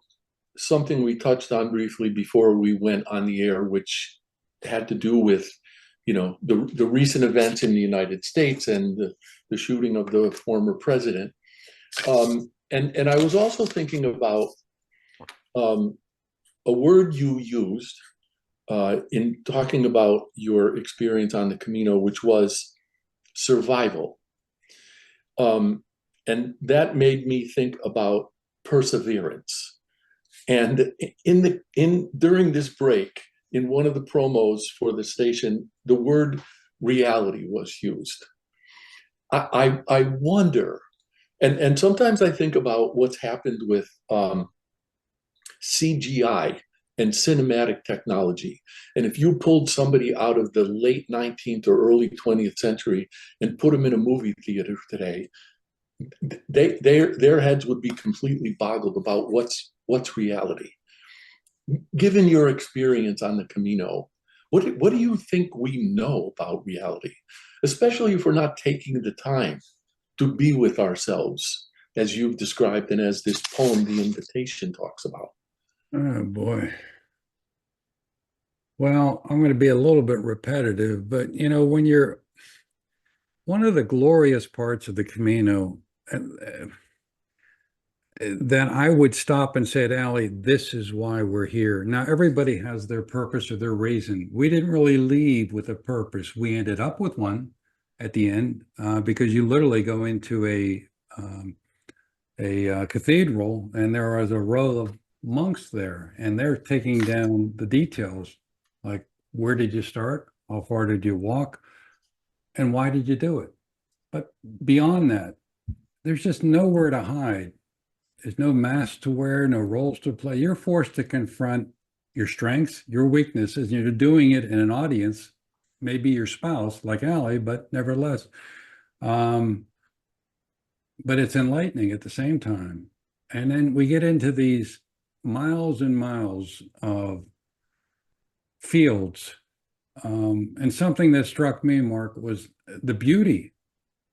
something we touched on briefly before we went on the air, which had to do with, the recent events in the United States and the shooting of the former president. And I was also thinking about a word you used in talking about your experience on the Camino, which was survival. And that made me think about perseverance. And during this break, in one of the promos for the station, the word reality was used. I wonder, and sometimes I think about what's happened with CGI and cinematic technology. And if you pulled somebody out of the late 19th or early 20th century and put them in a movie theater today, their heads would be completely boggled about what's reality. Given your experience on the Camino, what do you think we know about reality, especially if we're not taking the time to be with ourselves, as you've described and as this poem, The Invitation, talks about? Oh, boy. Well, I'm going to be a little bit repetitive, but, when you're one of the glorious parts of the Camino that I would stop and say to Allie, this is why we're here. Now, everybody has their purpose or their reason. We didn't really leave with a purpose. We ended up with one at the end because you literally go into a cathedral and there is a row of monks there and they're taking down the details, like where did you start, how far did you walk, and why did you do it? But beyond that, there's just nowhere to hide. There's no mask to wear, no roles to play. You're forced to confront your strengths, your weaknesses. You're doing it in an audience, maybe your spouse like Allie, but nevertheless. But it's enlightening at the same time. And then we get into these miles and miles of fields. And something that struck me, Mark, was the beauty.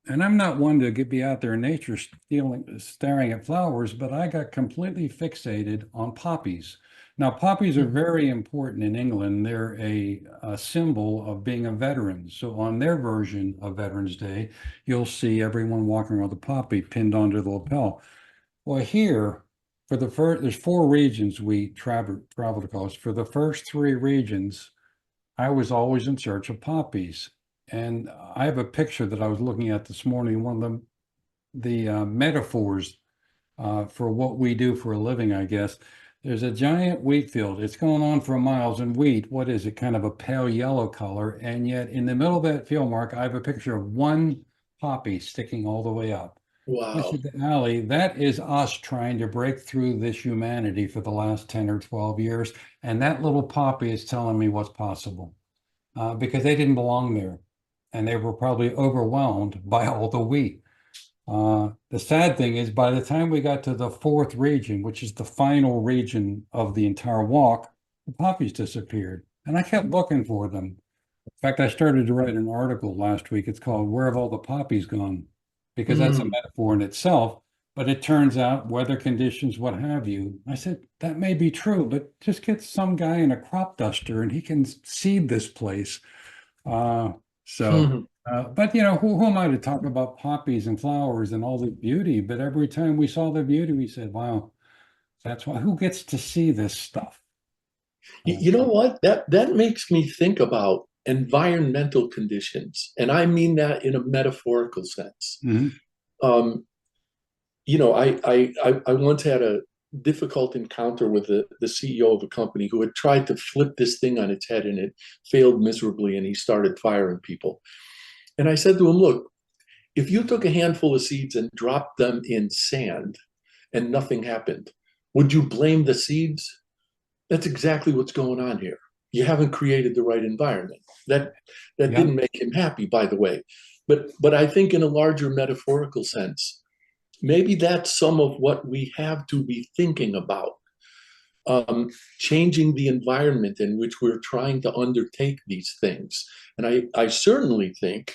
And I'm not one to be out there in nature staring at flowers, but I got completely fixated on poppies. Now, poppies are very important in England. They're a symbol of being a veteran. So on their version of Veterans Day, you'll see everyone walking around with a poppy pinned onto the lapel. Well, here, there's 4 regions we traveled across. For the first 3 regions, I was always in search of poppies. And I have a picture that I was looking at this morning, one of the metaphors for what we do for a living, I guess. There's a giant wheat field. It's going on for miles, and wheat, what is it, kind of a pale yellow color. And yet in the middle of that field, Mark, I have a picture of one poppy sticking all the way up. Wow. I said to Allie, that is us trying to break through this humanity for the last 10 or 12 years. And that little poppy is telling me what's possible because they didn't belong there. And they were probably overwhelmed by all the wheat. The sad thing is, by the time we got to the fourth region, which is the final region of the entire walk, the poppies disappeared. And I kept looking for them. In fact, I started to write an article last week. It's called "Where Have All the Poppies Gone?" Because that's a metaphor in itself. But it turns out weather conditions, what have you. I said, that may be true, but just get some guy in a crop duster and he can seed this place. But who am I to talk about poppies and flowers and all the beauty? But every time we saw the beauty, we said, wow, that's why, who gets to see this stuff? You know what? That makes me think about environmental conditions, and I mean that in a metaphorical sense. Um, I once had a difficult encounter with the CEO of a company who had tried to flip this thing on its head, and it failed miserably, and he started firing people. And I said to him, look, if you took a handful of seeds and dropped them in sand and nothing happened, would you blame the seeds? That's exactly what's going on here. You haven't created the right environment. That didn't make him happy, by the way. But I think in a larger metaphorical sense, maybe that's some of what we have to be thinking about. Changing the environment in which we're trying to undertake these things. And I certainly think,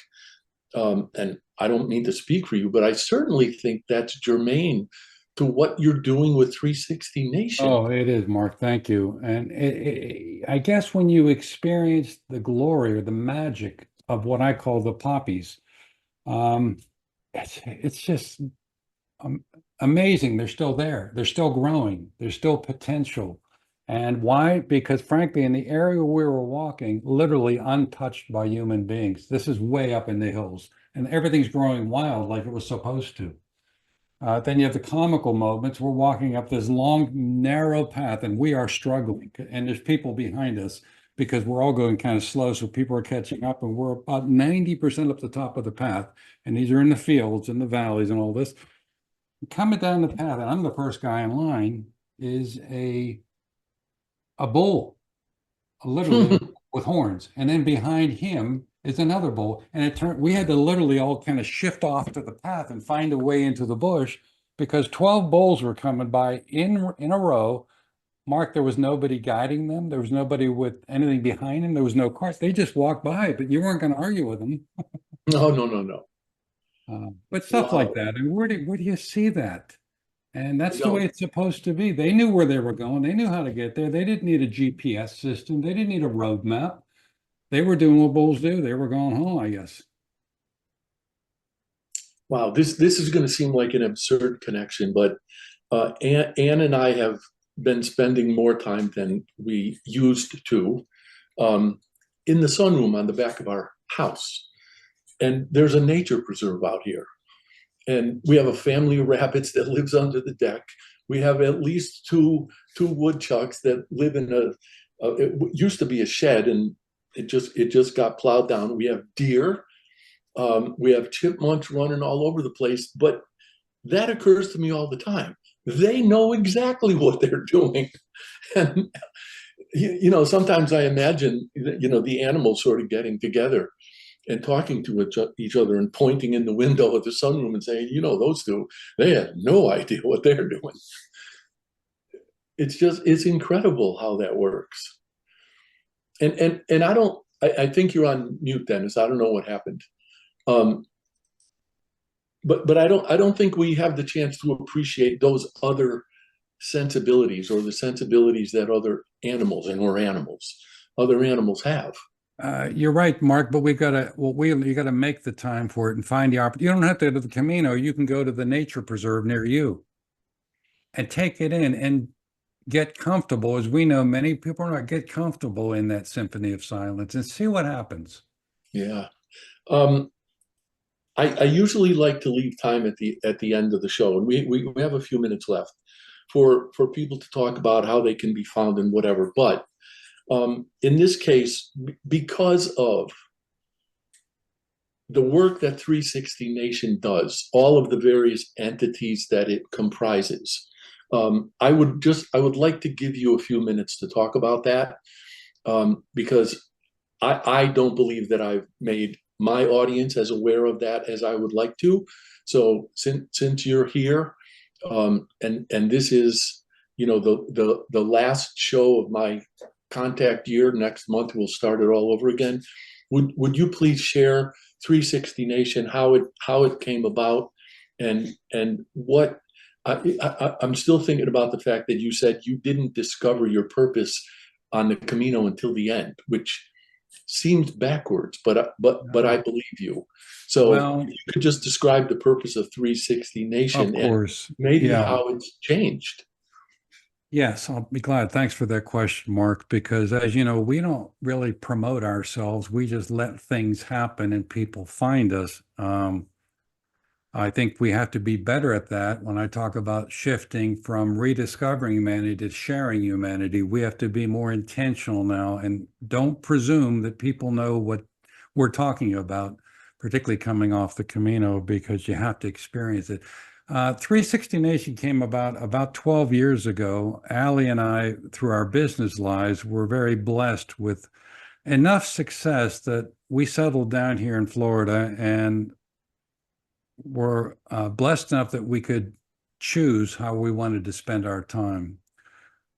and I don't mean to speak for you, but I certainly think that's germane to what you're doing with 360 Nation. Oh, it is, Mark. Thank you. And I guess when you experience the glory or the magic of what I call the poppies, it's just amazing. They're still there. They're still growing. There's still potential. And why? Because frankly, in the area we were walking, literally untouched by human beings. This is way up in the hills, and everything's growing wild like it was supposed to. Then you have the comical moments. We're walking up this long, narrow path, and we are struggling. And there's people behind us because we're all going kind of slow, so people are catching up, and we're about 90% up the top of the path. And these are in the fields and the valleys and all this. Coming down the path, and I'm the first guy in line, is a bull, literally with horns. And then behind him is another bull. And it turned, we had to literally all kind of shift off to the path and find a way into the bush because 12 bulls were coming by in a row. Mark, there was nobody guiding them. There was nobody with anything behind them. There was no cars. They just walked by, but you weren't going to argue with them. No. But stuff like that. And where do you see that? And that's the way it's supposed to be. They knew where they were going. They knew how to get there. They didn't need a GPS system. They didn't need a road map. They were doing what bulls do. They were going home, I guess. Wow, this is going to seem like an absurd connection, but Ann and I have been spending more time than we used to in the sunroom on the back of our house. And there's a nature preserve out here. And we have a family of rabbits that lives under the deck. We have at least two woodchucks that live in it used to be a shed, and it just got plowed down. We have deer. We have chipmunks running all over the place. But that occurs to me all the time. They know exactly what they're doing. And, sometimes I imagine, the animals sort of getting together and talking to each other and pointing in the window of the sunroom and saying, those two, they have no idea what they're doing. It's incredible how that works. And I think you're on mute, Dennis. I don't know what happened. But I don't think we have the chance to appreciate those other sensibilities or the sensibilities that other animals, and we're animals, other animals have. You're right, Mark, but you got to make the time for it and find the opportunity. You don't have to go to the Camino. You can go to the nature preserve near you and take it in and get comfortable. As we know, many people are not get comfortable in that symphony of silence and see what happens. Yeah. I usually like to leave time at the end of the show, and we have a few minutes left for people to talk about how they can be found and whatever. But in this case, because of the work that 360 Nation does, all of the various entities that it comprises, I would like to give you a few minutes to talk about that, because I don't believe that I've made my audience as aware of that as I would like to. So since you're here, and this is, you know, the last show of my contact year. Next month we'll start it all over again. Would you please share 360 Nation, how it came about, and what I'm still thinking about the fact that you said you didn't discover your purpose on the Camino until the end, which seems backwards, but I believe you. So Well, if you could just describe the purpose of 360 Nation of course. and maybe Yeah. how it's changed. Yes, I'll be glad. Thanks for that question, Mark, because as you know, we don't really promote ourselves. We just let things happen and people find us. I think we have to be better at that. When I talk about shifting from rediscovering humanity to sharing humanity, we have to be more intentional now and don't presume that people know what we're talking about, particularly coming off the Camino, because you have to experience it. 360 Nation came about 12 years ago. Allie and I, through our business lives, were very blessed with enough success that we settled down here in Florida and were blessed enough that we could choose how we wanted to spend our time.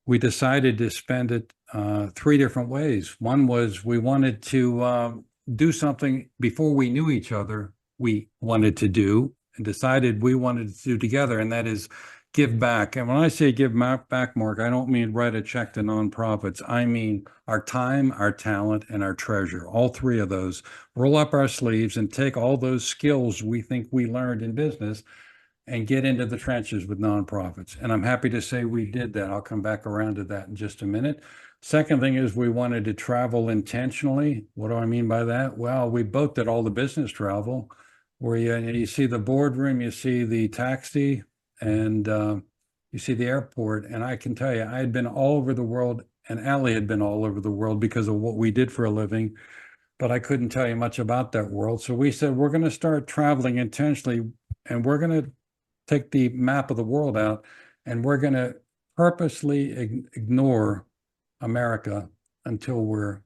We decided to spend it 3 different ways. One was we wanted to do something before we knew each other we wanted to do and decided we wanted to do together, and that is give back. And when I say give back, Mark, I don't mean write a check to nonprofits. I mean our time, our talent, and our treasure. All 3 of those. Roll up our sleeves and take all those skills we think we learned in business and get into the trenches with nonprofits. And I'm happy to say we did that. I'll come back around to that in just a minute. Second thing is we wanted to travel intentionally. What do I mean by that? Well, we both did all the business travel where you see the boardroom, you see the taxi, and you see the airport. And I can tell you, I had been all over the world, and Allie had been all over the world because of what we did for a living, but I couldn't tell you much about that world. So we said, we're going to start traveling intentionally, and we're going to take the map of the world out, and we're going to purposely ignore America until we're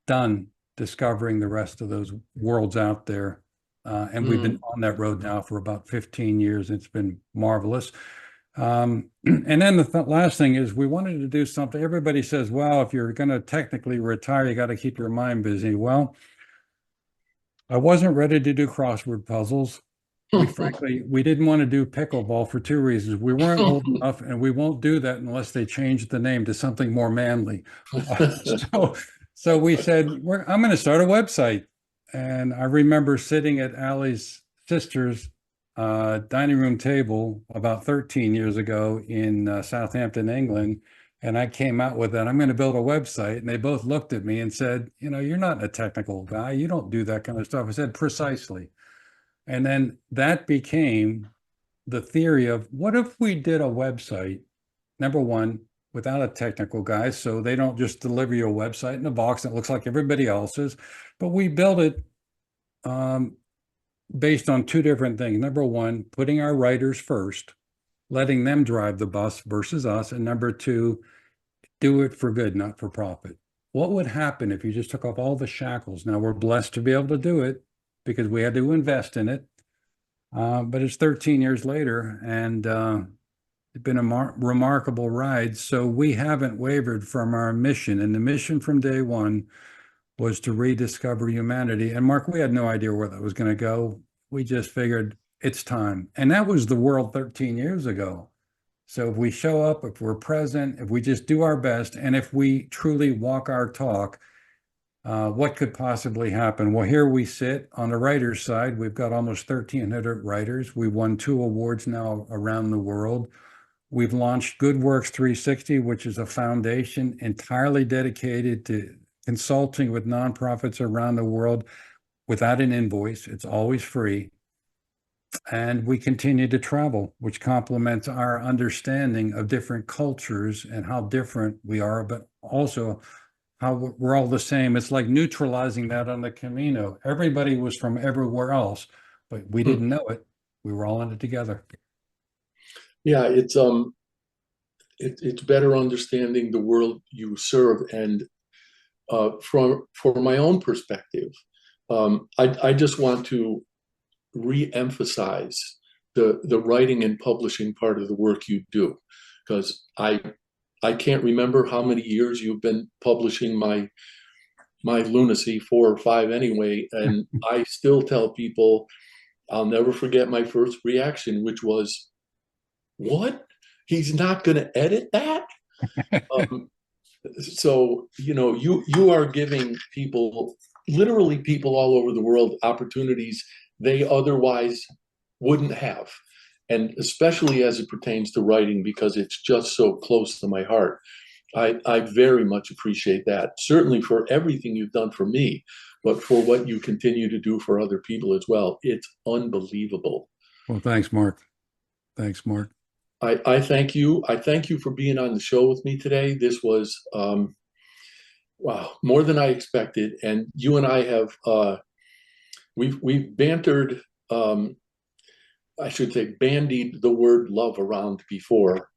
done discovering the rest of those worlds out there. And we've been on that road now for about 15 years. It's been marvelous. And then the last thing is we wanted to do something. Everybody says, well, if you're going to technically retire, you got to keep your mind busy. Well, I wasn't ready to do crossword puzzles. Frankly, we didn't want to do pickleball for 2 reasons. We weren't old enough, and we won't do that unless they change the name to something more manly. So we said, I'm going to start a website. And I remember sitting at Allie's sister's dining room table about 13 years ago in Southampton, England. And I came out with that. I'm going to build a website. And they both looked at me and said, you know, you're not a technical guy. You don't do that kind of stuff. I said, precisely. And then that became the theory of what if we did a website, number one, without a technical guy, so they don't just deliver you a website in a box that looks like everybody else's, but we built it based on 2 different things. Number one, putting our writers first, letting them drive the bus versus us, and number 2, do it for good, not for profit. What would happen if you just took off all the shackles? Now, we're blessed to be able to do it because we had to invest in it, but it's 13 years later, and it's been a remarkable ride. So we haven't wavered from our mission. And the mission from day one was to rediscover humanity. And Mark, we had no idea where that was going to go. We just figured it's time. And that was the world 13 years ago. So if we show up, if we're present, if we just do our best, and if we truly walk our talk, what could possibly happen? Well, here we sit on the writer's side. We've got almost 1,300 writers. We won 2 awards now around the world. We've launched GoodWorks 360, which is a foundation entirely dedicated to consulting with nonprofits around the world without an invoice. It's always free. And we continue to travel, which complements our understanding of different cultures and how different we are, but also how we're all the same. It's like neutralizing that on the Camino. Everybody was from everywhere else, but we didn't know it. We were all in it together. Yeah, it's better understanding the world you serve, and for my own perspective, I just want to re-emphasize the writing and publishing part of the work you do, because I can't remember how many years you've been publishing my lunacy, 4 or 5 anyway, and I still tell people I'll never forget my first reaction, which was, "What? He's not going to edit that?" So you are giving people, literally people all over the world, opportunities they otherwise wouldn't have, and especially as it pertains to writing, because it's just so close to my heart. I very much appreciate that, certainly for everything you've done for me, but for what you continue to do for other people as well. It's unbelievable. Well, thanks, Mark. Thanks, Mark. I thank you. I thank you for being on the show with me today. This was, wow, more than I expected. And you and I have, we've bantered, I should say, bandied the word love around before,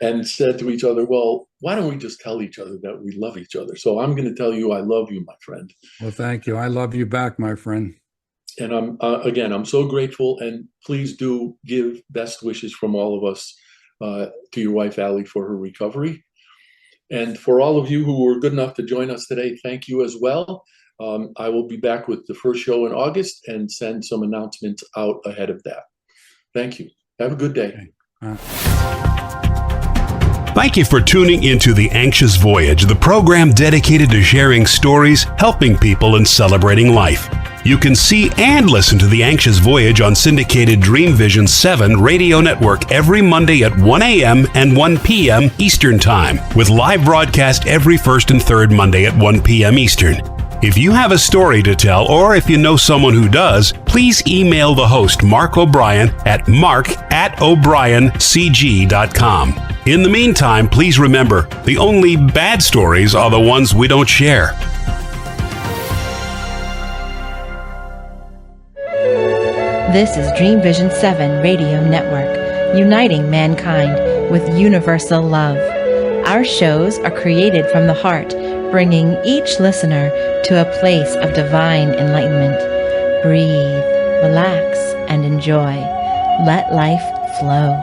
and said to each other, well, why don't we just tell each other that we love each other? So I'm going to tell you I love you, my friend. Well, thank you. I love you back, my friend. And I'm so grateful. And please do give best wishes from all of us to your wife, Allie, for her recovery. And for all of you who were good enough to join us today, thank you as well. I will be back with the first show in August and send some announcements out ahead of that. Thank you. Have a good day. Thank you for tuning into The Anxious Voyage, the program dedicated to sharing stories, helping people, and celebrating life. You can see and listen to The Anxious Voyage on syndicated Dream Vision 7 radio network every Monday at 1 a.m. and 1 p.m. Eastern Time, with live broadcast every first and third Monday at 1 p.m. Eastern. If you have a story to tell, or if you know someone who does, please email the host, Mark O'Brien, at mark@o'briencg.com. In the meantime, please remember, the only bad stories are the ones we don't share. This is Dream Vision 7 Radio Network, uniting mankind with universal love. Our shows are created from the heart, bringing each listener to a place of divine enlightenment. Breathe, relax, and enjoy. Let life flow.